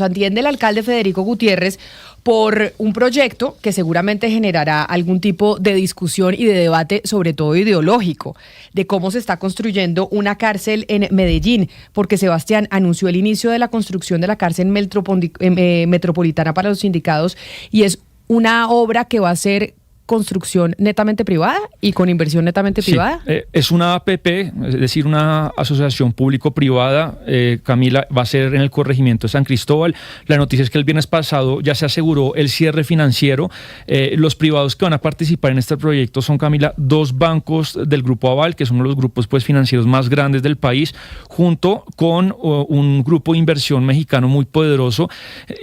atiende el alcalde Federico Gutiérrez por un proyecto que seguramente generará algún tipo de discusión y de debate, sobre todo ideológico, de cómo se está construyendo una cárcel en Medellín, porque Sebastián anunció el inicio de la construcción de la cárcel metropolitana para los sindicados y es una obra que va a ser construcción netamente privada y con inversión netamente privada. Es una APP, es decir, una asociación público-privada. Camila, va a ser en el corregimiento de San Cristóbal. La noticia es que el viernes pasado ya se aseguró el cierre financiero. Los privados que van a participar en este proyecto son, Camila, 2 bancos del Grupo Aval, que es uno de los grupos financieros más grandes del país, junto con un grupo de inversión mexicano muy poderoso.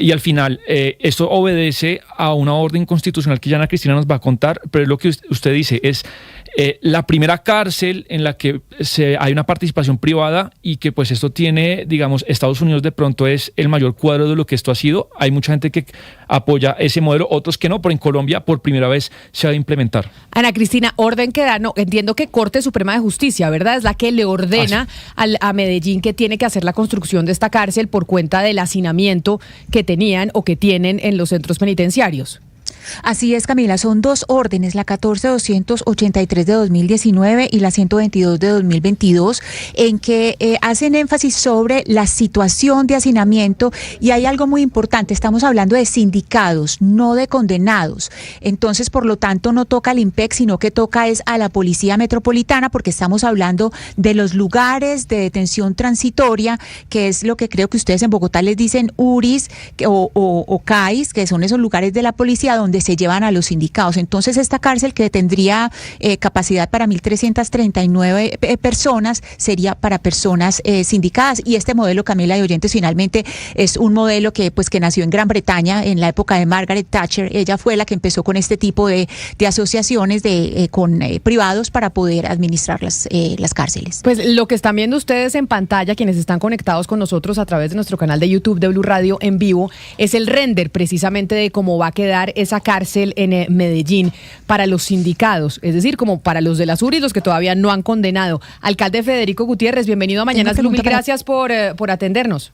Y al final, esto obedece a una orden constitucional que Ana Cristina nos va a contar, pero lo que usted dice es la primera cárcel en la que hay una participación privada y que pues esto tiene, digamos, Estados Unidos de pronto es el mayor cuadro de lo que esto ha sido. Hay mucha gente que apoya ese modelo, otros que no, pero en Colombia por primera vez se va a implementar. Ana Cristina, orden que da, no, entiendo que Corte Suprema de Justicia, ¿verdad? Es la que le ordena a Medellín que tiene que hacer la construcción de esta cárcel por cuenta del hacinamiento que tenían o que tienen en los centros penitenciarios. Así es, Camila, son 2 órdenes, la 14283 de 2019 y la 122 de 2022, en que hacen énfasis sobre la situación de hacinamiento, y hay algo muy importante, estamos hablando de sindicados, no de condenados. Entonces, por lo tanto, no toca al IMPEC, sino que toca es a la Policía Metropolitana, porque estamos hablando de los lugares de detención transitoria, que es lo que creo que ustedes en Bogotá les dicen URIs o CAIs, que son esos lugares de la policía donde se llevan a los sindicados. Entonces, esta cárcel, que tendría capacidad para 1.339 personas, sería para personas sindicadas. Y este modelo, Camila y oyentes, finalmente es un modelo que nació en Gran Bretaña en la época de Margaret Thatcher. Ella fue la que empezó con este tipo de asociaciones con privados para poder administrar las cárceles. Pues lo que están viendo ustedes en pantalla, quienes están conectados con nosotros a través de nuestro canal de YouTube de Blue Radio en vivo, es el render precisamente de cómo va a quedar esa cárcel en Medellín para los sindicados, es decir, como para los de las URI, los que todavía no han condenado. Alcalde Federico Gutiérrez, bienvenido a Mañanas Blue, mil gracias por atendernos.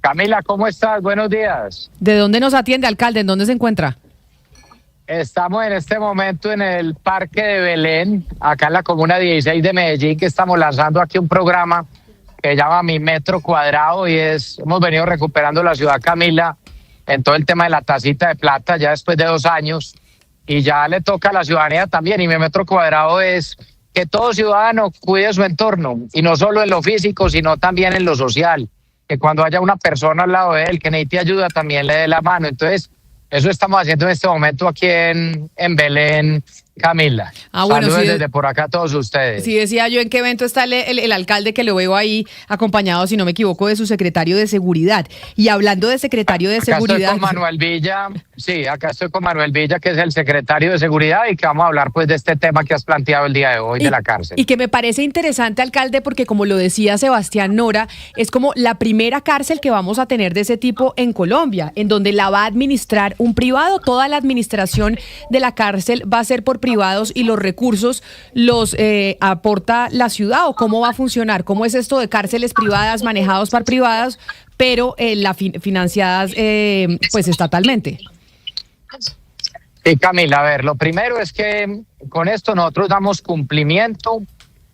Camila, ¿cómo estás? Buenos días. ¿De dónde nos atiende, alcalde? ¿En dónde se encuentra? Estamos en este momento en el Parque de Belén, acá en la Comuna 16 de Medellín, que estamos lanzando aquí un programa que se llama Mi Metro Cuadrado, y hemos venido recuperando la ciudad, Camila, en todo el tema de la tacita de plata, ya después de 2 años, y ya le toca a la ciudadanía también. Y Mi Metro Cuadrado es que todo ciudadano cuide su entorno, y no solo en lo físico, sino también en lo social, que cuando haya una persona al lado de él que necesite ayuda, también le dé la mano. Entonces, eso estamos haciendo en este momento aquí en Belén, Camila. Bueno, saludos sí, desde por acá a todos ustedes. Sí, decía yo en qué evento está el alcalde, que lo veo ahí acompañado, si no me equivoco, de su secretario de Seguridad. Y hablando de secretario de Seguridad... Estoy con Manuel Villa, acá estoy con Manuel Villa, que es el secretario de Seguridad, y que vamos a hablar pues de este tema que has planteado el día de hoy, de la cárcel. Y que me parece interesante, alcalde, porque como lo decía Sebastián Nora, es como la primera cárcel que vamos a tener de ese tipo en Colombia, en donde la va a administrar un privado. Toda la administración de la cárcel va a ser por privados y los recursos los aporta la ciudad. ¿O cómo va a funcionar? ¿Cómo es esto de cárceles privadas manejados por privados, pero financiadas pues estatalmente? Sí, Camila, a ver, lo primero es que con esto nosotros damos cumplimiento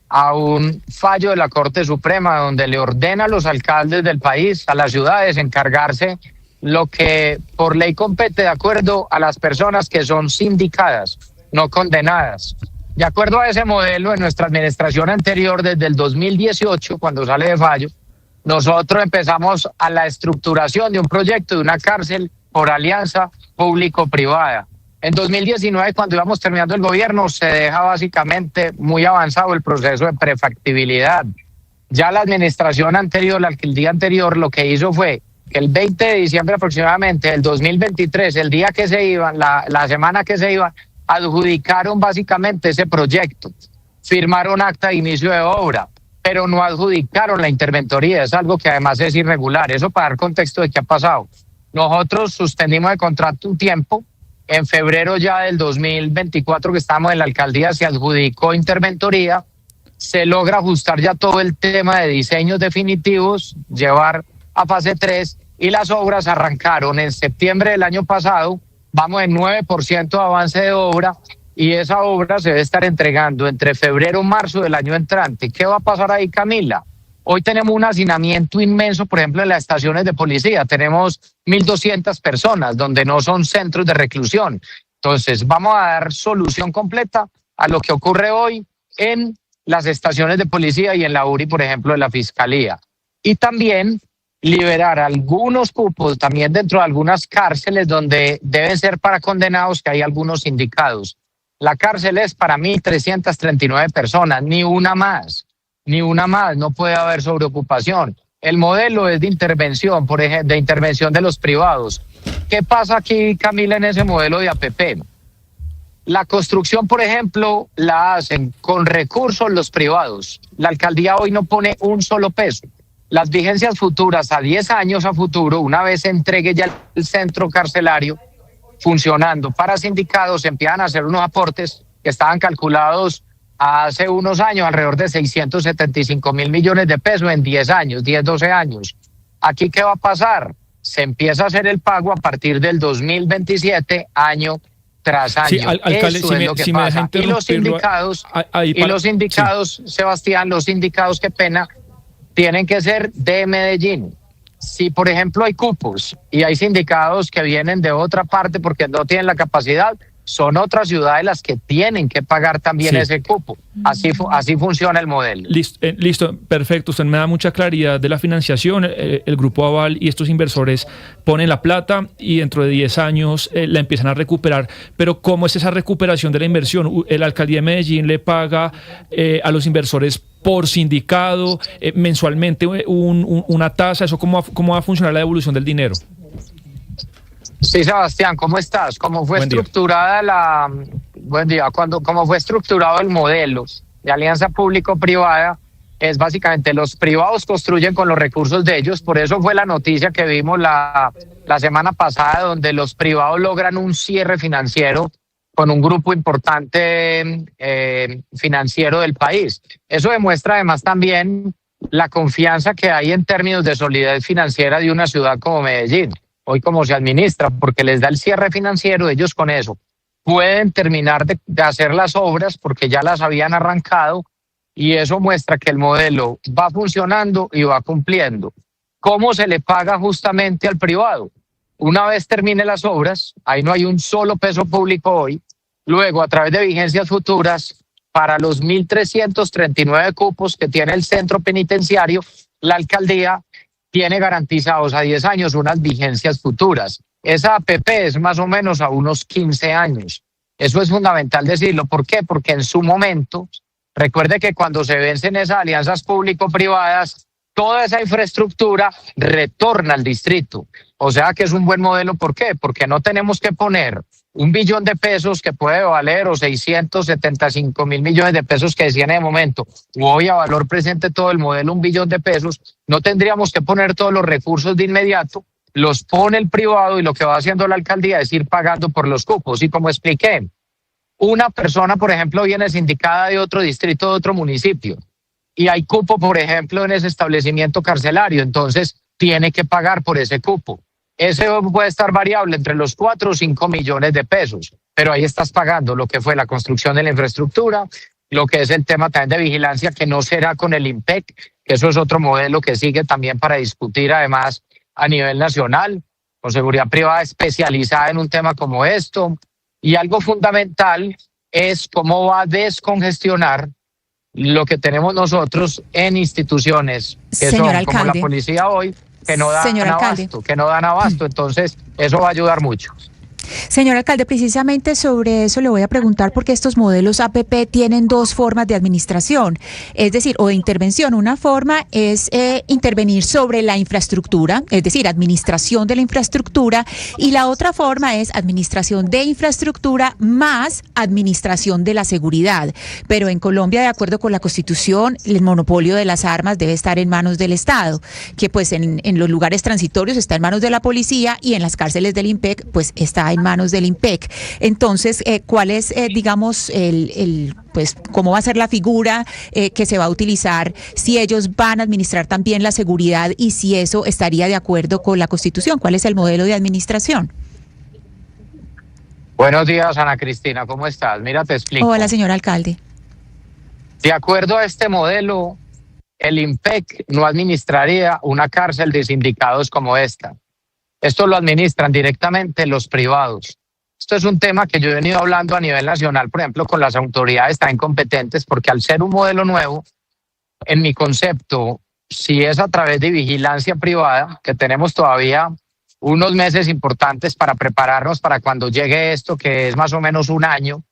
a un fallo de la Corte Suprema, donde le ordena a los alcaldes del país, a las ciudades, encargarse lo que por ley compete de acuerdo a las personas que son sindicadas, no condenadas. De acuerdo a ese modelo, en nuestra administración anterior, desde el 2018, cuando sale de fallo, nosotros empezamos a la estructuración de un proyecto de una cárcel por alianza público-privada. En 2019, cuando íbamos terminando el gobierno, se deja básicamente muy avanzado el proceso de prefactibilidad. Ya la administración anterior, la alcaldía anterior, lo que hizo fue que el 20 de diciembre aproximadamente del 2023, el día que se iban, la semana que se iban, adjudicaron básicamente ese proyecto. Firmaron acta de inicio de obra, pero no adjudicaron la interventoría. Es algo que además es irregular. Eso para dar contexto de qué ha pasado. Nosotros suspendimos el contrato un tiempo. En febrero ya del 2024, que estábamos en la alcaldía, se adjudicó interventoría. Se logra ajustar ya todo el tema de diseños definitivos, llevar a fase 3 y las obras arrancaron en septiembre del año pasado. Vamos en 9% de avance de obra y esa obra se debe estar entregando entre febrero y marzo del año entrante. ¿Qué va a pasar ahí, Camila? Hoy tenemos un hacinamiento inmenso, por ejemplo, en las estaciones de policía. Tenemos 1.200 personas donde no son centros de reclusión. Entonces, vamos a dar solución completa a lo que ocurre hoy en las estaciones de policía y en la URI, por ejemplo, de la Fiscalía. Y también liberar algunos cupos también dentro de algunas cárceles donde deben ser para condenados, que hay algunos indicados. La cárcel es para 1.339 personas, ni una más, no puede haber sobreocupación. El modelo es de intervención, por ejemplo, de intervención de los privados. ¿Qué pasa aquí, Camila, en ese modelo de APP? La construcción, por ejemplo, la hacen con recursos los privados. La alcaldía hoy no pone un solo peso. Las vigencias futuras a 10 años a futuro, una vez se entregue ya el centro carcelario funcionando para sindicados, empiezan a hacer unos aportes que estaban calculados hace unos años, alrededor de 675.000 millones de pesos en 10 años, 10, 12 años. ¿Aquí qué va a pasar? Se empieza a hacer el pago a partir del 2027, año tras año. Sí, alcalde, eso es lo que pasa. Y los sindicados, Sebastián, los sindicados, qué pena, tienen que ser de Medellín. Si, por ejemplo, hay cupos y hay sindicados que vienen de otra parte porque no tienen la capacidad, son otras ciudades las que tienen que pagar también ese cupo. Así funciona el modelo. Listo, perfecto. Usted me da mucha claridad de la financiación. El Grupo Aval y estos inversores ponen la plata y dentro de 10 años la empiezan a recuperar. Pero ¿cómo es esa recuperación de la inversión? ¿La alcaldía de Medellín le paga a los inversores por sindicado, mensualmente una tasa? ¿Eso cómo va a funcionar la devolución del dinero? Sí, Sebastián, ¿cómo estás? ¿Cómo fue estructurada cómo fue estructurado el modelo de alianza público-privada? Es básicamente los privados construyen con los recursos de ellos, por eso fue la noticia que vimos la semana pasada, donde los privados logran un cierre financiero con un grupo importante financiero del país. Eso demuestra además también la confianza que hay en términos de solidez financiera de una ciudad como Medellín. Hoy cómo se administra, porque les da el cierre financiero, ellos con eso pueden terminar de hacer las obras porque ya las habían arrancado y eso muestra que el modelo va funcionando y va cumpliendo. ¿Cómo se le paga justamente al privado? Una vez termine las obras, ahí no hay un solo peso público hoy, luego a través de vigencias futuras, para los 1.339 cupos que tiene el centro penitenciario, la alcaldía tiene garantizados a 10 años unas vigencias futuras. Esa APP es más o menos a unos 15 años. Eso es fundamental decirlo. ¿Por qué? Porque en su momento, recuerde que cuando se vencen esas alianzas público-privadas, toda esa infraestructura retorna al distrito. O sea que es un buen modelo. ¿Por qué? Porque no tenemos que poner 1 billón de pesos que puede valer o 675.000 millones de pesos que decían en el momento, o hoy a valor presente todo el modelo 1 billón de pesos, no tendríamos que poner todos los recursos de inmediato, los pone el privado y lo que va haciendo la alcaldía es ir pagando por los cupos. Y como expliqué, una persona, por ejemplo, viene sindicada de otro distrito, de otro municipio, y hay cupo, por ejemplo, en ese establecimiento carcelario, entonces tiene que pagar por ese cupo. Ese puede estar variable entre los 4 o 5 millones de pesos, pero ahí estás pagando lo que fue la construcción de la infraestructura, lo que es el tema también de vigilancia, que no será con el IMPEC, que eso es otro modelo que sigue también para discutir además a nivel nacional, con seguridad privada especializada en un tema como esto. Y algo fundamental es cómo va a descongestionar lo que tenemos nosotros en instituciones que Señor son alcalde, como la policía hoy, que no dan abasto, entonces eso va a ayudar mucho. Señor alcalde, precisamente sobre eso le voy a preguntar, porque estos modelos APP tienen dos formas de administración, es decir, o de intervención. Una forma es intervenir sobre la infraestructura, es decir, administración de la infraestructura, y la otra forma es administración de infraestructura más administración de la seguridad. Pero en Colombia, de acuerdo con la Constitución, el monopolio de las armas debe estar en manos del Estado, que pues en los lugares transitorios está en manos de la policía y en las cárceles del IMPEC pues está en manos del INPEC. Entonces, ¿cuál es, digamos, pues cómo va a ser la figura que se va a utilizar, si ellos van a administrar también la seguridad y si eso estaría de acuerdo con la Constitución? ¿Cuál es el modelo de administración? Buenos días, Ana Cristina, ¿cómo estás? Mira, te explico. Hola, señor alcalde. De acuerdo a este modelo, el INPEC no administraría una cárcel de sindicados como esta. Esto lo administran directamente los privados. Esto es un tema que yo he venido hablando a nivel nacional, por ejemplo, con las autoridades tan incompetentes, porque al ser un modelo nuevo, en mi concepto, si es a través de vigilancia privada, que tenemos todavía unos meses importantes para prepararnos para cuando llegue esto, que es más o menos un año,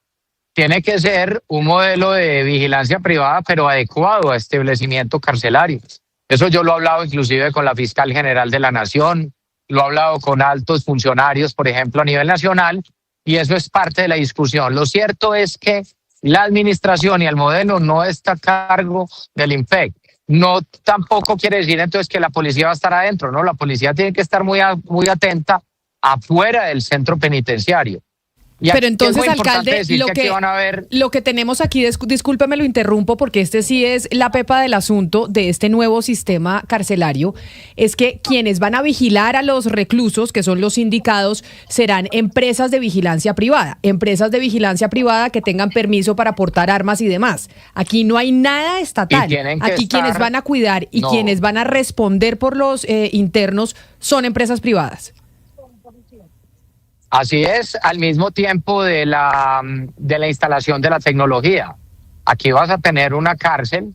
tiene que ser un modelo de vigilancia privada, pero adecuado a establecimiento carcelario. Eso yo lo he hablado inclusive con la fiscal general de la Nación, lo he hablado con altos funcionarios, por ejemplo, a nivel nacional, y eso es parte de la discusión. Lo cierto es que la administración y el modelo no está a cargo del INPEC. No tampoco quiere decir entonces que la policía va a estar adentro, ¿no? La policía tiene que estar muy atenta afuera del centro penitenciario. Pero entonces, alcalde, lo que tenemos aquí, discúlpeme, lo interrumpo porque este sí es la pepa del asunto de este nuevo sistema carcelario, es que quienes van a vigilar a los reclusos, que son los sindicados, serán empresas de vigilancia privada que tengan permiso para portar armas y demás. Aquí no hay nada estatal. Aquí quienes van a cuidar y quienes van a responder por los internos son empresas privadas. Así es, al mismo tiempo de la instalación de la tecnología. Aquí vas a tener una cárcel,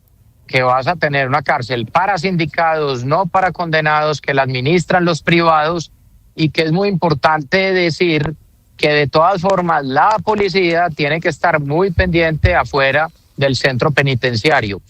para sindicados, no para condenados, que la administran los privados, y que es muy importante decir que de todas formas la policía tiene que estar muy pendiente afuera del centro penitenciario.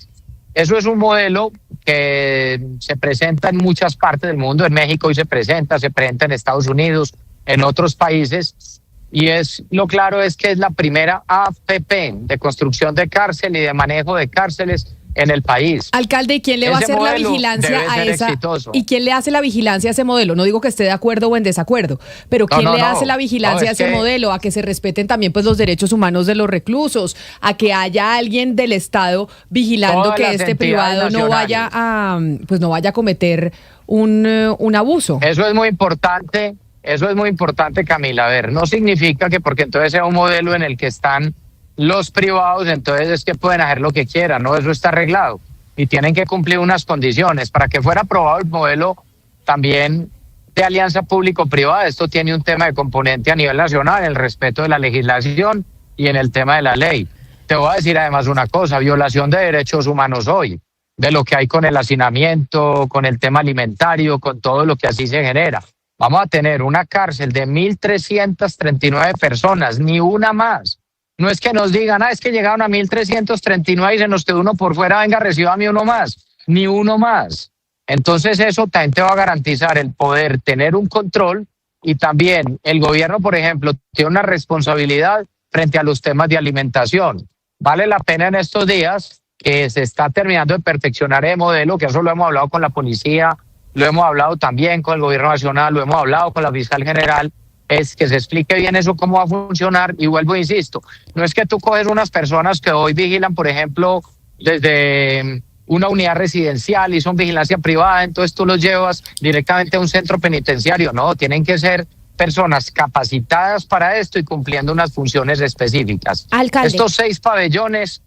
Eso es un modelo que se presenta en muchas partes del mundo. En México hoy se presenta en Estados Unidos, en otros países, y lo claro es que es la primera APP de construcción de cárcel y de manejo de cárceles en el país. Alcalde, ¿y quién le va a hacer la vigilancia a esa? ¿Y quién le hace la vigilancia a ese modelo? No digo que esté de acuerdo o en desacuerdo, pero ¿quién le hace la vigilancia a ese modelo? A que se respeten también pues los derechos humanos de los reclusos, a que haya alguien del Estado vigilando que este privado no vaya a cometer un abuso. Eso es muy importante. Eso es muy importante, Camila. A ver, no significa que porque entonces sea un modelo en el que están los privados, entonces es que pueden hacer lo que quieran, ¿no? Eso está arreglado y tienen que cumplir unas condiciones. Para que fuera aprobado el modelo también de alianza público-privada, esto tiene un tema de componente a nivel nacional, el respeto de la legislación y en el tema de la ley. Te voy a decir además una cosa, violación de derechos humanos hoy, de lo que hay con el hacinamiento, con el tema alimentario, con todo lo que así se genera. Vamos a tener una cárcel de 1.339 personas, ni una más. No es que nos digan, es que llegaron a 1.339 y se nos quedó uno por fuera, venga, recíbame uno más. Ni uno más. Entonces eso también te va a garantizar el poder tener un control, y también el gobierno, por ejemplo, tiene una responsabilidad frente a los temas de alimentación. Vale la pena en estos días que se está terminando de perfeccionar el modelo, que eso lo hemos hablado con la policía, lo hemos hablado también con el gobierno nacional, lo hemos hablado con la fiscal general, es que se explique bien eso, cómo va a funcionar. Y vuelvo e insisto, no es que tú coges unas personas que hoy vigilan, por ejemplo, desde una unidad residencial y son vigilancia privada, entonces tú los llevas directamente a un centro penitenciario. No, tienen que ser personas capacitadas para esto y cumpliendo unas funciones específicas. Alcalde. Estos seis pabellones,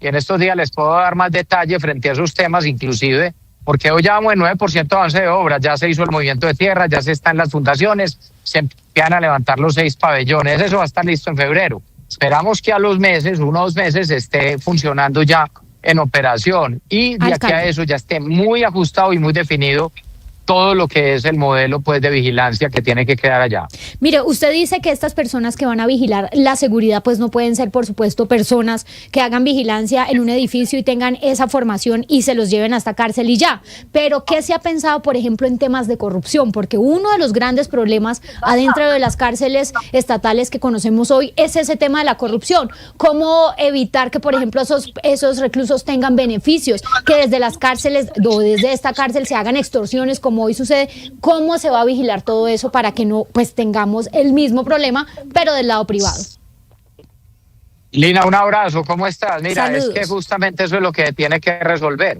y en estos días les puedo dar más detalle frente a esos temas inclusive, porque hoy ya vamos en 9% de avance de obras, ya se hizo el movimiento de tierra, ya se están las fundaciones, se empiezan a levantar los 6 pabellones, eso va a estar listo en febrero. Esperamos que a los meses, 1 o 2 meses, esté funcionando ya en operación, y de aquí a eso ya esté muy ajustado y muy definido todo lo que es el modelo pues de vigilancia que tiene que quedar allá. Mire, usted dice que estas personas que van a vigilar la seguridad pues no pueden ser, por supuesto, personas que hagan vigilancia en un edificio y tengan esa formación y se los lleven hasta cárcel y ya. Pero ¿qué se ha pensado, por ejemplo, en temas de corrupción? Porque uno de los grandes problemas adentro de las cárceles estatales que conocemos hoy es ese tema de la corrupción. ¿Cómo evitar que, por ejemplo, esos reclusos tengan beneficios? Que desde las cárceles o desde esta cárcel se hagan extorsiones como como hoy sucede, ¿cómo se va a vigilar todo eso para que no pues tengamos el mismo problema, pero del lado privado? Lina, un abrazo, ¿cómo estás? Mira, Saludos. es que justamente eso es lo que tiene que resolver.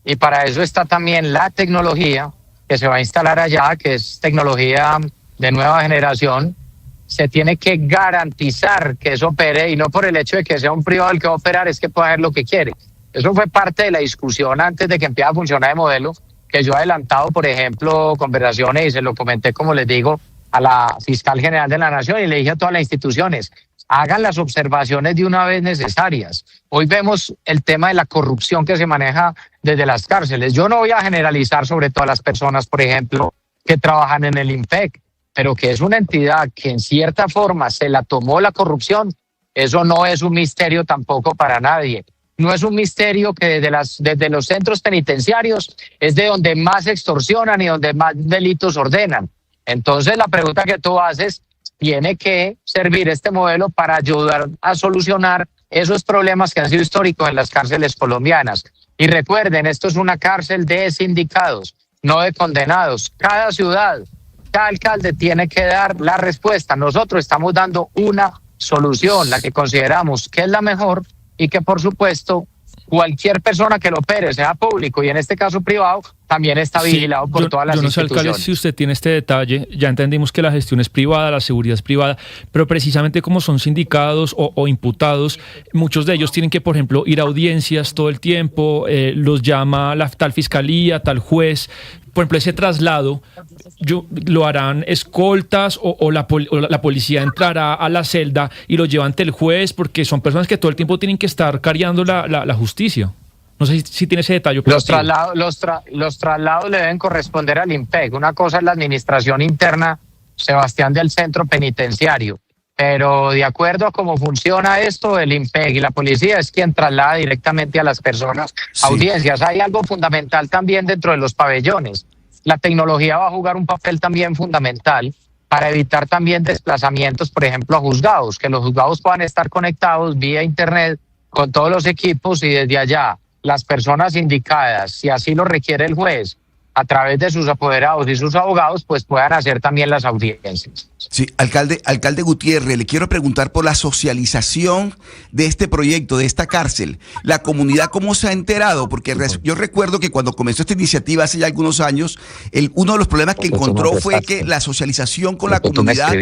Y para eso está también la tecnología que se va a instalar allá, que es tecnología de nueva generación. Se tiene que garantizar que eso opere, y no por el hecho de que sea un privado el que va a operar, es que pueda hacer lo que quiere. Eso fue parte de la discusión antes de que empiece a funcionar el modelo, que yo he adelantado, por ejemplo, conversaciones, y se lo comenté, como les digo, a la fiscal general de la Nación, y le dije a todas las instituciones: hagan las observaciones de una vez necesarias. Hoy vemos el tema de la corrupción que se maneja desde las cárceles. Yo no voy a generalizar sobre todas las personas, por ejemplo, que trabajan en el INPEC, pero que es una entidad que en cierta forma se la tomó la corrupción. Eso no es un misterio tampoco para nadie. No es un misterio que desde los centros penitenciarios es de donde más extorsionan y donde más delitos ordenan. Entonces la pregunta que tú haces, tiene que servir este modelo para ayudar a solucionar esos problemas que han sido históricos en las cárceles colombianas. Y recuerden, esto es una cárcel de sindicados, no de condenados. Cada ciudad, cada alcalde tiene que dar la respuesta. Nosotros estamos dando una solución, la que consideramos que es la mejor, y que por supuesto cualquier persona que lo opere, sea público y en este caso privado, también está vigilado por todas las instituciones. Yo no sé, alcalde, si usted tiene este detalle. Ya entendimos que la gestión es privada, la seguridad es privada, pero precisamente como son sindicados o imputados, muchos de ellos tienen que, por ejemplo, ir a audiencias todo el tiempo, los llama la tal fiscalía, tal juez. Por ejemplo, ese traslado, ¿lo harán escoltas o la policía entrará a la celda y lo lleva ante el juez? Porque son personas que todo el tiempo tienen que estar cargando la justicia. No sé si tiene ese detalle. Los traslados le deben corresponder al INPEC. Una cosa es la administración interna, Sebastián, del centro penitenciario. Pero de acuerdo a cómo funciona esto, el INPEC y la policía es quien traslada directamente a las personas a audiencias. Hay algo fundamental también dentro de los pabellones. La tecnología va a jugar un papel también fundamental para evitar también desplazamientos, por ejemplo, a juzgados, que los juzgados puedan estar conectados vía internet con todos los equipos, y desde allá las personas indicadas, si así lo requiere el juez, a través de sus apoderados y sus abogados, pues puedan hacer también las audiencias. Sí, alcalde Gutiérrez, le quiero preguntar por la socialización de este proyecto, de esta cárcel. ¿La comunidad cómo se ha enterado? Porque yo recuerdo que cuando comenzó esta iniciativa hace ya algunos años, uno de los problemas que encontró fue que la socialización con la comunidad...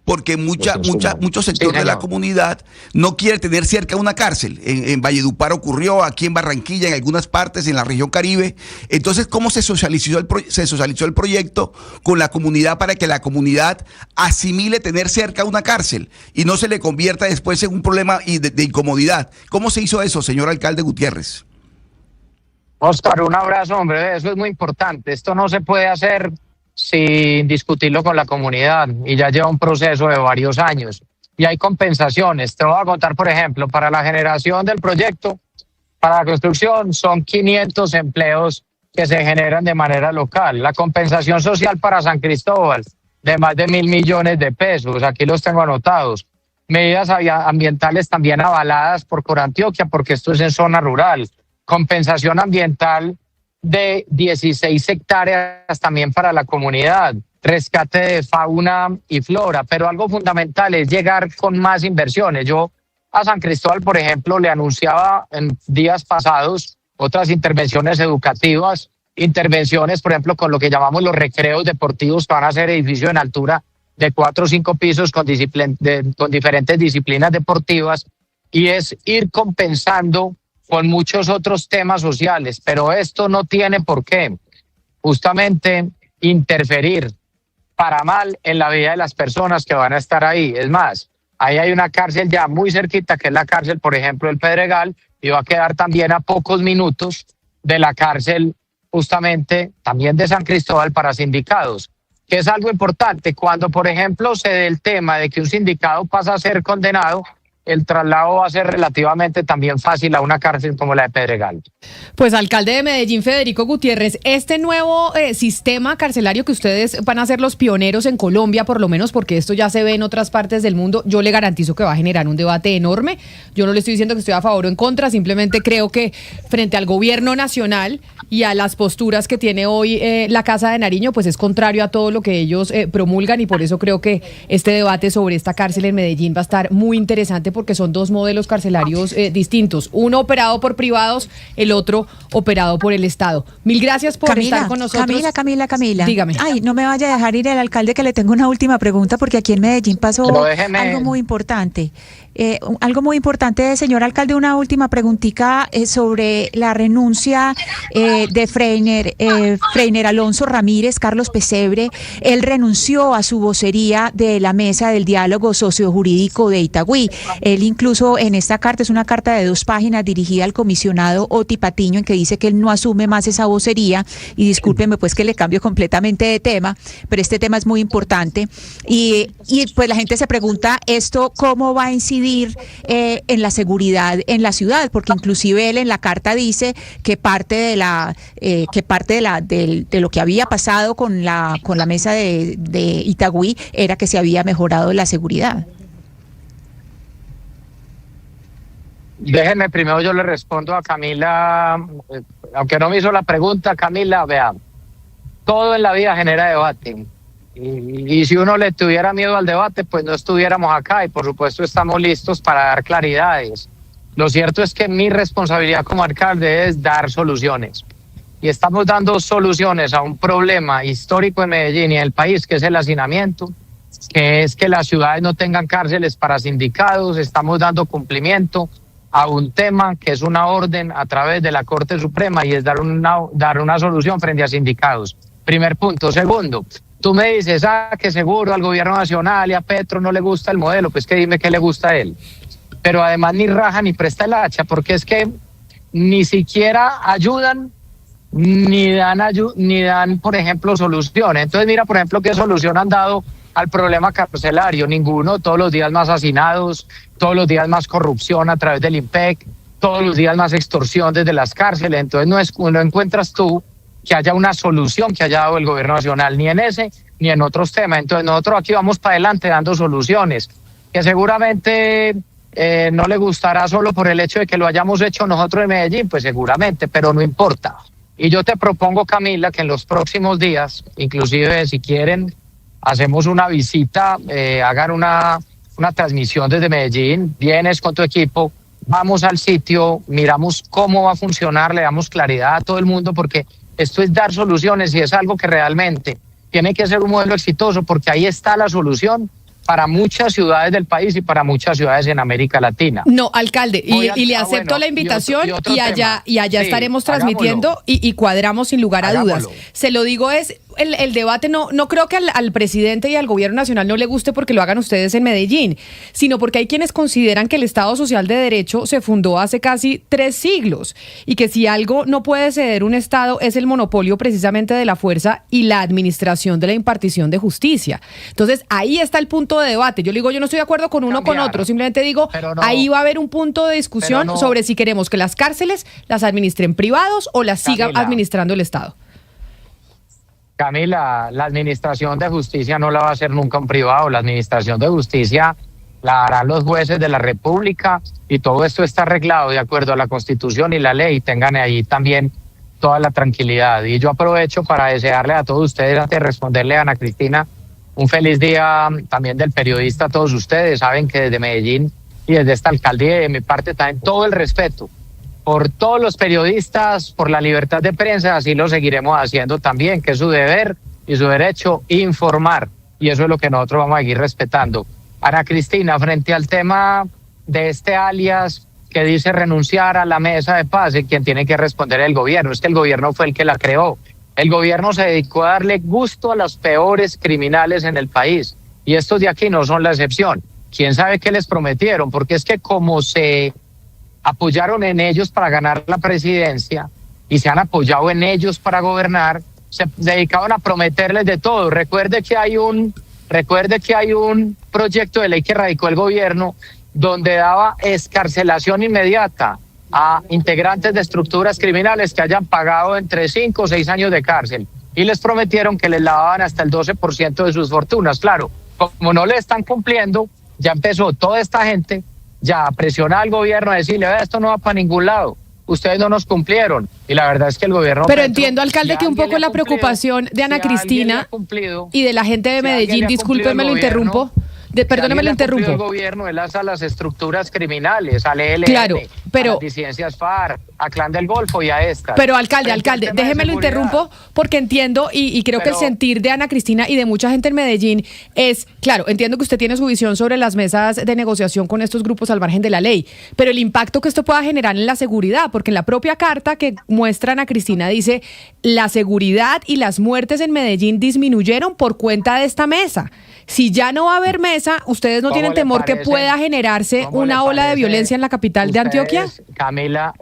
Porque muchos sectores de la comunidad no quieren tener cerca una cárcel. En Valledupar ocurrió, aquí en Barranquilla, en algunas partes, en la región Caribe. Entonces, ¿cómo se socializó el proyecto con la comunidad para que la comunidad asimile tener cerca una cárcel y no se le convierta después en un problema de incomodidad? ¿Cómo se hizo eso, señor alcalde Gutiérrez? Óscar, un abrazo, hombre. Eso es muy importante. Esto no se puede hacer sin discutirlo con la comunidad, y ya lleva un proceso de varios años y hay compensaciones. Te voy a contar, por ejemplo, para la generación del proyecto, para la construcción, son 500 empleos que se generan de manera local. La compensación social para San Cristóbal de más de 1.000 millones de pesos, aquí los tengo anotados. Medidas ambientales también avaladas por Corantioquia, porque esto es en zona rural. Compensación ambiental de 16 hectáreas también para la comunidad, rescate de fauna y flora, pero algo fundamental es llegar con más inversiones. Yo a San Cristóbal, por ejemplo, le anunciaba en días pasados otras intervenciones educativas, intervenciones, por ejemplo, con lo que llamamos los recreos deportivos, que van a ser edificios en altura de 4 o 5 pisos con diferentes disciplinas deportivas, y es ir compensando con muchos otros temas sociales, pero esto no tiene por qué justamente interferir para mal en la vida de las personas que van a estar ahí. Es más, ahí hay una cárcel ya muy cerquita, que es la cárcel, por ejemplo, del Pedregal, y va a quedar también a pocos minutos de la cárcel justamente también de San Cristóbal para sindicados, que es algo importante. Cuando, por ejemplo, se dé el tema de que un sindicado pasa a ser condenado, el traslado va a ser relativamente también fácil a una cárcel como la de Pedregal. Pues alcalde de Medellín, Federico Gutiérrez, este nuevo sistema carcelario que ustedes van a ser los pioneros en Colombia, por lo menos porque esto ya se ve en otras partes del mundo, yo le garantizo que va a generar un debate enorme. Yo no le estoy diciendo que estoy a favor o en contra, simplemente creo que frente al gobierno nacional y a las posturas que tiene hoy la Casa de Nariño, pues es contrario a todo lo que ellos promulgan, y por eso creo que este debate sobre esta cárcel en Medellín va a estar muy interesante, porque son dos modelos carcelarios distintos, uno operado por privados, el otro operado por el Estado. Mil gracias por estar con nosotros. Camila. Dígame. Ay, no me vaya a dejar ir el alcalde, que le tengo una última pregunta, porque aquí en Medellín pasó algo muy importante. Señor alcalde, una última preguntita sobre la renuncia de Freiner Alonso Ramírez, Carlos Pesebre. Él renunció a su vocería de la Mesa del Diálogo Sociojurídico de Itagüí. Él incluso en esta carta, es una carta de 2 páginas dirigida al comisionado Oti Patiño, en que dice que él no asume más esa vocería, y discúlpeme pues que le cambio completamente de tema, pero este tema es muy importante, y pues la gente se pregunta esto cómo va a incidir en la seguridad en la ciudad, porque inclusive él en la carta dice que parte de lo que había pasado con la mesa de Itagüí era que se había mejorado la seguridad. Déjenme primero, yo le respondo a Camila, aunque no me hizo la pregunta. Camila, vea, todo en la vida genera debate. Y si uno le tuviera miedo al debate, pues no estuviéramos acá, y por supuesto estamos listos para dar claridades. Lo cierto es que mi responsabilidad como alcalde es dar soluciones. Y estamos dando soluciones a un problema histórico en Medellín y en el país, que es el hacinamiento, que es que las ciudades no tengan cárceles para sindicados. Estamos dando cumplimiento a un tema que es una orden a través de la Corte Suprema, y es dar una solución frente a sindicados. Primer punto. Segundo, tú me dices, que seguro al gobierno nacional y a Petro no le gusta el modelo, pues que dime qué le gusta a él. Pero además ni raja ni presta el hacha, porque es que ni siquiera ayudan ni dan, por ejemplo, soluciones. Entonces mira, por ejemplo, qué solución han dado al problema carcelario. Ninguno. Todos los días más hacinados, todos los días más corrupción a través del IMPEC, todos los días más extorsión desde las cárceles. Entonces no encuentras tú que haya una solución que haya dado el gobierno nacional, ni en ese ni en otros temas. Entonces nosotros aquí vamos para adelante dando soluciones, que seguramente no le gustará solo por el hecho de que lo hayamos hecho nosotros en Medellín, pues seguramente, pero no importa. Y yo te propongo, Camila, que en los próximos días, inclusive si quieren, hacemos una visita, hagan una transmisión desde Medellín, vienes con tu equipo, vamos al sitio, miramos cómo va a funcionar, le damos claridad a todo el mundo, porque esto es dar soluciones y es algo que realmente tiene que ser un modelo exitoso, porque ahí está la solución para muchas ciudades del país y para muchas ciudades en América Latina. No, alcalde, y le acepto la invitación, y allá sí, estaremos transmitiendo y cuadramos sin lugar a dudas. Se lo digo, es el debate, no creo que al presidente y al gobierno nacional no le guste porque lo hagan ustedes en Medellín, sino porque hay quienes consideran que el Estado Social de Derecho se fundó hace casi 3 siglos, y que si algo no puede ceder un Estado es el monopolio precisamente de la fuerza y la administración de la impartición de justicia. Entonces ahí está el punto de debate. Yo le digo, yo no estoy de acuerdo con uno con otro, simplemente digo, ahí va a haber un punto de discusión sobre si queremos que las cárceles las administren privados o las siga administrando el Estado. Camila, la administración de justicia no la va a hacer nunca un privado. La administración de justicia la harán los jueces de la República, y todo esto está arreglado de acuerdo a la Constitución y la ley. Tengan ahí también toda la tranquilidad. Y yo aprovecho para desearle a todos ustedes, antes de responderle a Ana Cristina, un feliz día también del periodista a todos ustedes. Saben que desde Medellín y desde esta alcaldía y de mi parte también todo el respeto por todos los periodistas, por la libertad de prensa. Así lo seguiremos haciendo también, que es su deber y su derecho informar, y eso es lo que nosotros vamos a seguir respetando. Ana Cristina, frente al tema de este alias que dice renunciar a la mesa de paz, quien tiene que responder es el gobierno. Es que el gobierno fue el que la creó. El gobierno se dedicó a darle gusto a los peores criminales en el país, y estos de aquí no son la excepción. ¿Quién sabe qué les prometieron? Porque es que como se apoyaron en ellos para ganar la presidencia y se han apoyado en ellos para gobernar, se dedicaban a prometerles de todo. Recuerde que hay un proyecto de ley que radicó el gobierno donde daba excarcelación inmediata a integrantes de estructuras criminales que hayan pagado entre 5 o 6 años de cárcel y les prometieron que les lavaban hasta el 12% de sus fortunas. Claro, como no le están cumpliendo, ya empezó toda esta gente ya a presionar al gobierno a decirle, esto no va para ningún lado. Ustedes no nos cumplieron. Y la verdad es que el gobierno... Pero entiendo, alcalde, que un poco la preocupación de Ana Cristina y de la gente de Medellín, discúlpeme, lo interrumpo. Perdóneme, lo interrumpo. El gobierno es a las estructuras criminales, al ELN, claro, pero, a las disidencias FARC, a Clan del Golfo y a estas. Pero alcalde, déjeme lo interrumpo porque entiendo y creo que el sentir de Ana Cristina y de mucha gente en Medellín es, claro, entiendo que usted tiene su visión sobre las mesas de negociación con estos grupos al margen de la ley, pero el impacto que esto pueda generar en la seguridad, porque en la propia carta que muestra Ana Cristina dice, la seguridad y las muertes en Medellín disminuyeron por cuenta de esta mesa. Si ya no va a haber mesa, ¿ustedes no tienen temor que pueda generarse una ola de violencia en la capital de Antioquia? Camila,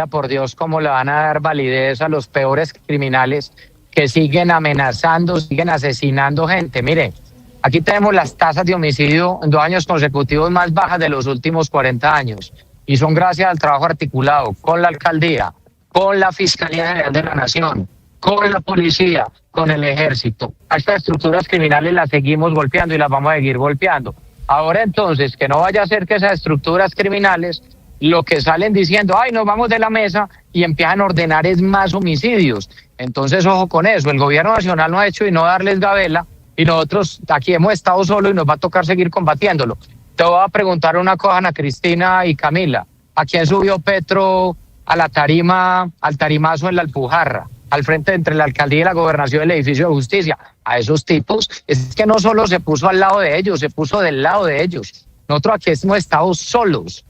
por Dios, ¿cómo le van a dar validez a los peores criminales que siguen amenazando, siguen asesinando gente? Mire, aquí tenemos las tasas de homicidio en 2 años consecutivos más bajas de los últimos 40 años. Y son gracias al trabajo articulado con la alcaldía, con la Fiscalía General de la Nación, con la policía, con el ejército. A estas estructuras criminales las seguimos golpeando y las vamos a seguir golpeando. Ahora entonces, que no vaya a ser que esas estructuras criminales lo que salen diciendo, ay, nos vamos de la mesa y empiezan a ordenar es más homicidios. Entonces, ojo con eso. El gobierno nacional no ha hecho y no darles gabela y nosotros aquí hemos estado solos y nos va a tocar seguir combatiéndolo. Te voy a preguntar una cosa, Ana Cristina y Camila. ¿A quién subió Petro a la tarima, al tarimazo en la Alpujarra? Al frente entre la alcaldía y la gobernación del edificio de justicia. A esos tipos, es que no solo se puso al lado de ellos, se puso del lado de ellos. Nosotros aquí hemos estado solos,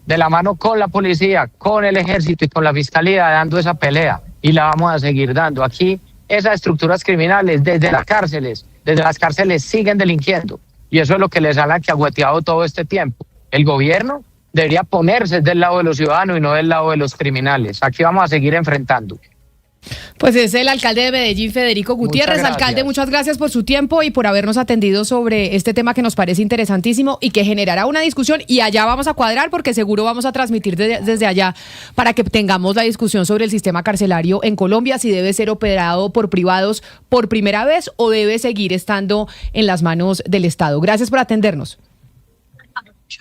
de la mano con la policía, con el ejército y con la fiscalía, dando esa pelea. Y la vamos a seguir dando. Aquí esas estructuras criminales, desde las cárceles siguen delinquiendo. Y eso es lo que les han alcahueteado todo este tiempo. El gobierno debería ponerse del lado de los ciudadanos y no del lado de los criminales. Aquí vamos a seguir enfrentando. Pues es el alcalde de Medellín, Federico Gutiérrez. Alcalde, muchas gracias por su tiempo y por habernos atendido sobre este tema que nos parece interesantísimo y que generará una discusión, y allá vamos a cuadrar porque seguro vamos a transmitir desde allá para que tengamos la discusión sobre el sistema carcelario en Colombia, si debe ser operado por privados por primera vez o debe seguir estando en las manos del Estado. Gracias por atendernos.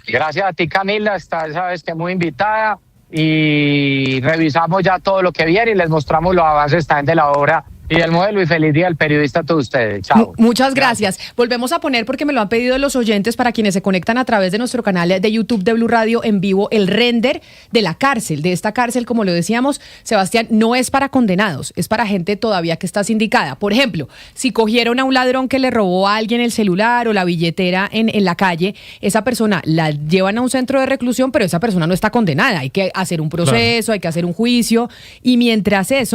Gracias a ti, Camila, sabes que muy invitada. Y revisamos ya todo lo que viene y les mostramos los avances también de la obra y del modelo. Y feliz día al periodista a todos ustedes. Chao. Muchas gracias. Volvemos a poner, porque me lo han pedido los oyentes, para quienes se conectan a través de nuestro canal de YouTube de Blue Radio en vivo, el render de la cárcel, de esta cárcel. Como lo decíamos, Sebastián, no es para condenados, es para gente todavía que está sindicada. Por ejemplo, si cogieron a un ladrón que le robó a alguien el celular o la billetera en la calle, esa persona la llevan a un centro de reclusión, pero esa persona no está condenada. Hay que hacer un proceso, hay que hacer un juicio, y mientras se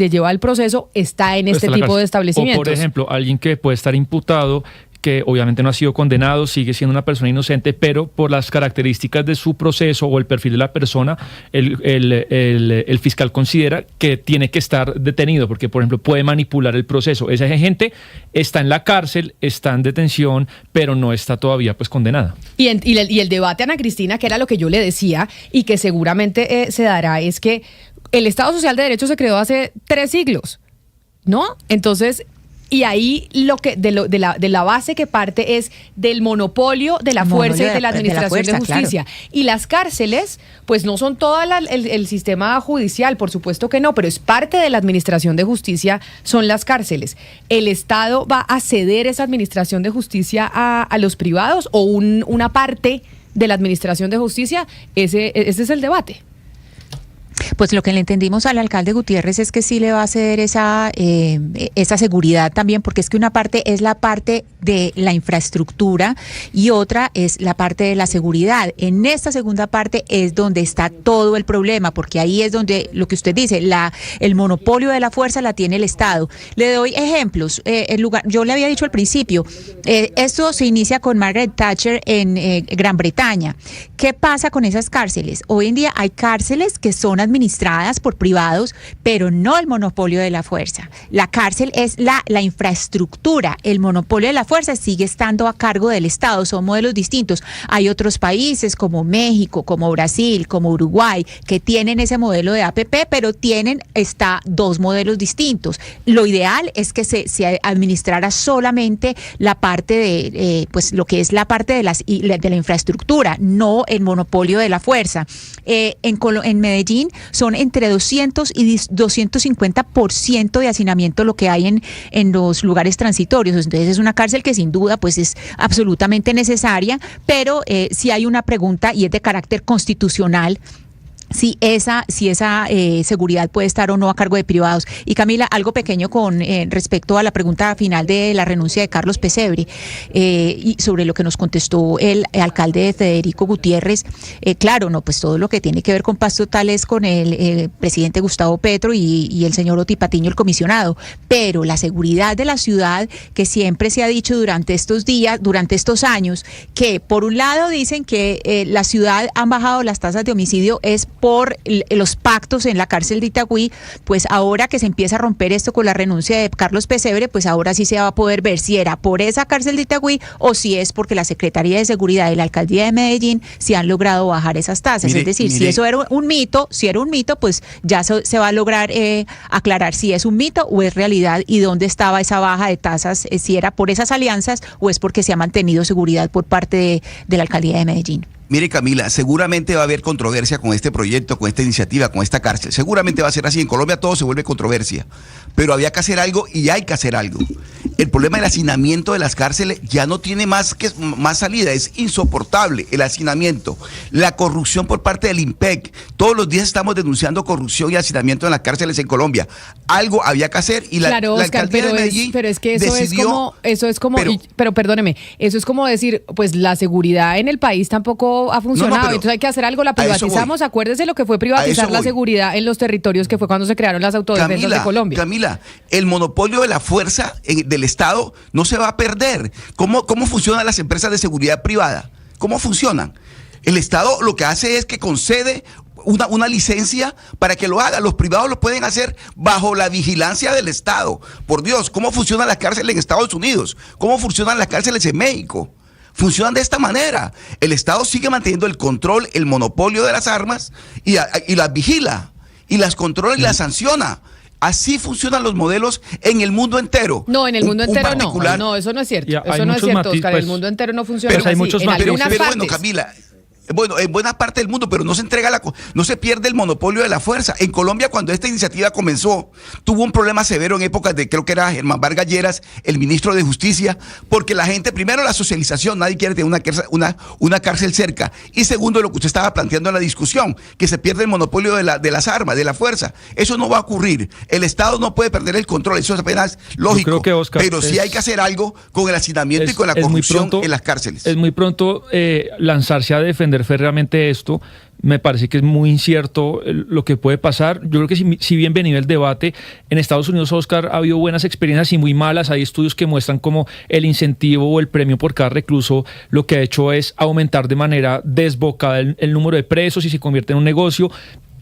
lleva el proceso, está en este tipo de establecimientos. O, por ejemplo, alguien que puede estar imputado, que obviamente no ha sido condenado, sigue siendo una persona inocente, pero por las características de su proceso o el perfil de la persona, el fiscal considera que tiene que estar detenido, porque, por ejemplo, puede manipular el proceso. Esa gente está en la cárcel, está en detención, pero no está todavía pues condenada. Y el debate, Ana Cristina, que era lo que yo le decía y que seguramente se dará, es que el Estado Social de Derecho se creó hace 3 siglos, ¿no? Entonces, y ahí de la base que parte es del monopolio de la fuerza y de la administración de justicia. Claro. Y las cárceles, pues no son todo el sistema judicial, por supuesto que no, pero es parte de la administración de justicia, son las cárceles. ¿El Estado va a ceder esa administración de justicia a los privados o una parte de la administración de justicia? Ese es el debate. Pues lo que le entendimos al alcalde Gutiérrez es que sí le va a ceder esa seguridad también, porque es que una parte es la parte de la infraestructura y otra es la parte de la seguridad. En esta segunda parte es donde está todo el problema, porque ahí es donde lo que usted dice, el monopolio de la fuerza la tiene el Estado. Le doy ejemplos. Yo le había dicho al principio, esto se inicia con Margaret Thatcher en Gran Bretaña. ¿Qué pasa con esas cárceles? Hoy en día hay cárceles que son administradas administradas por privados, pero no el monopolio de la fuerza. La cárcel es la infraestructura. El monopolio de la fuerza sigue estando a cargo del Estado. Son modelos distintos. Hay otros países como México, como Brasil, como Uruguay, que tienen ese modelo de APP, pero tienen dos modelos distintos. Lo ideal es que se administrara solamente la parte de, pues lo que es la parte de la infraestructura, no el monopolio de la fuerza. En Medellín son entre 200 y 250% de hacinamiento lo que hay en los lugares transitorios. Entonces es una cárcel que sin duda pues es absolutamente necesaria, pero sí hay una pregunta y es de carácter constitucional. Si esa seguridad puede estar o no a cargo de privados. Y Camila, algo pequeño con respecto a la pregunta final de la renuncia de Carlos Pesebre y sobre lo que nos contestó el alcalde de Federico Gutiérrez. Claro, no, pues todo lo que tiene que ver con paz total es con el presidente Gustavo Petro y el señor Oti Patiño, el comisionado. Pero la seguridad de la ciudad, que siempre se ha dicho durante estos días, durante estos años, que por un lado dicen que la ciudad han bajado las tasas de homicidio, es por los pactos en la cárcel de Itagüí. Pues ahora que se empieza a romper esto con la renuncia de Carlos Pesebre, pues ahora sí se va a poder ver si era por esa cárcel de Itagüí o si es porque la Secretaría de Seguridad y la Alcaldía de Medellín sí han logrado bajar esas tasas. Es decir, si eso era un mito, pues ya se va a lograr aclarar si es un mito o es realidad y dónde estaba esa baja de tasas, si era por esas alianzas o es porque se ha mantenido seguridad por parte de la Alcaldía de Medellín. Mire, Camila, seguramente va a haber controversia con este proyecto, con esta iniciativa, con esta cárcel. Seguramente va a ser así. En Colombia todo se vuelve controversia. Pero había que hacer algo y hay que hacer algo. El problema del hacinamiento de las cárceles ya no tiene más salida. Es insoportable el hacinamiento. La corrupción por parte del IMPEC. Todos los días estamos denunciando corrupción y hacinamiento en las cárceles en Colombia. Algo había que hacer y claro, la Oscar, alcaldía de Medellín pero es que eso decidió, pero perdóneme, eso es como decir, pues la seguridad en el país tampoco ha funcionado, entonces hay que hacer algo, la privatizamos. Acuérdese lo que fue privatizar la seguridad en los territorios, que fue cuando se crearon las autodefensas de Colombia. Camila, el monopolio de la fuerza del Estado no se va a perder. ¿Cómo funcionan las empresas de seguridad privada? ¿Cómo funcionan? El Estado lo que hace es que concede una licencia para que lo haga. Los privados lo pueden hacer bajo la vigilancia del Estado. Por Dios, ¿cómo funcionan las cárceles en Estados Unidos? ¿Cómo funcionan las cárceles en México? Funcionan de esta manera. El Estado sigue manteniendo el control, el monopolio de las armas y las vigila, y las controla y las sanciona. Así funcionan los modelos en el mundo entero. No, en el mundo entero no, eso no es cierto. Eso no es cierto, Oscar. En el mundo entero no funciona pero así. Hay muchos pero bueno, Camila, en buena parte del mundo, pero no se pierde el monopolio de la fuerza. En Colombia, cuando esta iniciativa comenzó, tuvo un problema severo en épocas de, creo que era Germán Vargas Lleras, el ministro de Justicia, porque la gente, primero la socialización, nadie quiere tener una cárcel cerca, y segundo, lo que usted estaba planteando en la discusión, que se pierde el monopolio de las armas, de la fuerza. Eso no va a ocurrir. El Estado no puede perder el control, eso es apenas lógico. Yo creo que, Oscar, pero sí hay que hacer algo con el hacinamiento y con la corrupción en las cárceles. Es muy pronto lanzarse a defender férreamente esto. Me parece que es muy incierto lo que puede pasar. Yo creo que si bienvenido el debate. En Estados Unidos, Oscar, ha habido buenas experiencias y muy malas. Hay estudios que muestran cómo el incentivo o el premio por cada recluso lo que ha hecho es aumentar de manera desbocada el número de presos y se convierte en un negocio.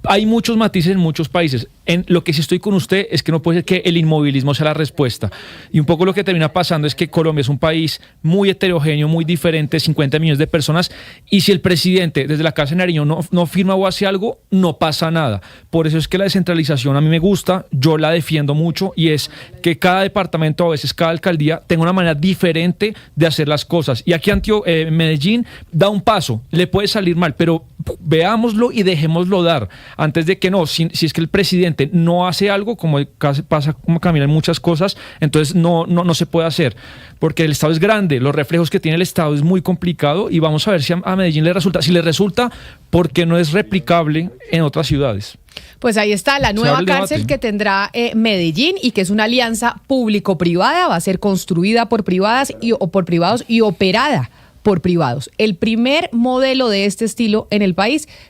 Hay muchos matices en muchos países. En lo que sí estoy con usted es que no puede ser que el inmovilismo sea la respuesta. Y un poco lo que termina pasando es que Colombia es un país muy heterogéneo, muy diferente, 50 millones de personas, y si el presidente desde la Casa de Nariño no firma o hace algo, no pasa nada. Por eso es que la descentralización a mí me gusta, yo la defiendo mucho, y es que cada departamento, a veces cada alcaldía, tenga una manera diferente de hacer las cosas. Y aquí Medellín da un paso, le puede salir mal, pero veámoslo y dejémoslo dar. Antes de que si es que el presidente no hace algo, como pasa como Camila en muchas cosas, entonces no se puede hacer, porque el Estado es grande, los reflejos que tiene el Estado es muy complicado, y vamos a ver si a Medellín le resulta. Si le resulta, porque no es replicable en otras ciudades. Pues ahí está la nueva cárcel que tendrá Medellín, y que es una alianza público-privada, va a ser construida por privadas o por privados y operada por privados. El primer modelo de este estilo en el país